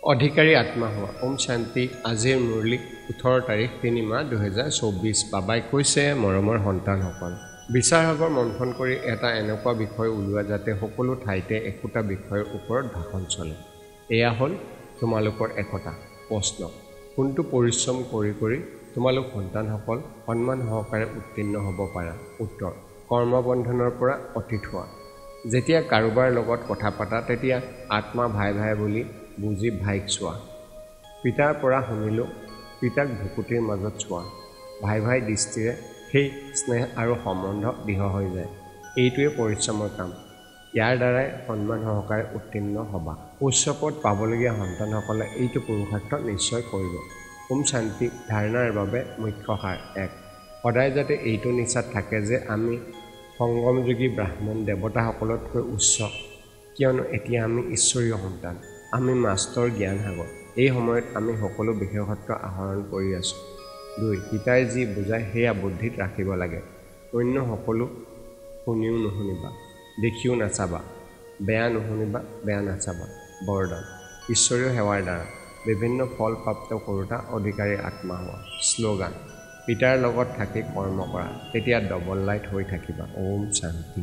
অধিকাৰী আত্মা হোৱা। ওম শান্তি। আজিৰ মুৰলী 18 তাৰিখ 3 মাহ 2024। বাবাই কৈছে, মৰমৰ সন্তানসকল, বিচাৰসাগৰ মন্থন কৰি এটা এনেকুৱা বিষয় ওলোৱা যাতে সকলো ঠাইতে একোটা বিষয়ৰ ওপৰত ভাষণ চলে। এয়া হ'ল তোমালোকৰ একতা প্ৰশ্ন। কোনটো পৰিশ্ৰম কৰি কৰি তোমালোক সন্তানসকল সন্মান সহকাৰে উত্তীৰ্ণ হ'ব পাৰা? উত্তৰ, কৰ্মবন্ধনৰ পৰা অতীত হোৱা। যেতিয়া কাৰোবাৰ লগত কথা পাতা তেতিয়া আত্মা ভাই ভাই বুলি বুজি ভাইক চোৱা। পিতাৰ পৰা শুনিলোঁ, পিতাক ভুকুটিৰ মাজত চোৱা। ভাই ভাই দৃষ্টিৰে সেই স্নেহ আৰু সম্বন্ধ দৃঢ় হৈ যায়। এইটোৱে পৰিশ্ৰমৰ কাম। ইয়াৰ দ্বাৰাই সন্মান সহকাৰে উত্তীৰ্ণ হ'বা। উচ্চ পদ পাবলগীয়া সন্তানসকলে এইটো পুৰুষাৰ্থ নিশ্চয় কৰিব। ওম শান্তি। ধাৰণাৰ বাবে মুখ্য সাৰ 1। সদায় যাতে এইটো নিচাত থাকে যে আমি সংগমযোগী ব্ৰাহ্মণ দেৱতাসকলতকৈ উচ্চ, কিয়নো এতিয়া আমি ঈশ্বৰীয় সন্তান। আমি মাষ্টৰ জ্ঞান সাগৰ। এই সময়ত আমি সকলো বিশেষত্ব আহৰণ কৰি আছোঁ। 2। পিতাই যি বুজায় সেয়া বুদ্ধিত ৰাখিব লাগে। অন্য সকলো শুনিও নুশুনিবা, দেখিও নাচাবা। বেয়া নুশুনিবা, বেয়া নাচাবা। বৰদান। ঈশ্বৰীয় সেৱাৰ দ্বাৰা বিভিন্ন ফল প্ৰাপ্ত কৰোঁতা অধিকাৰী আত্মা হোৱা। শ্লোগান। পিতাৰ লগত থাকি কৰ্ম কৰা, তেতিয়া ডবল লাইট হৈ থাকিবা। ওম শান্তি।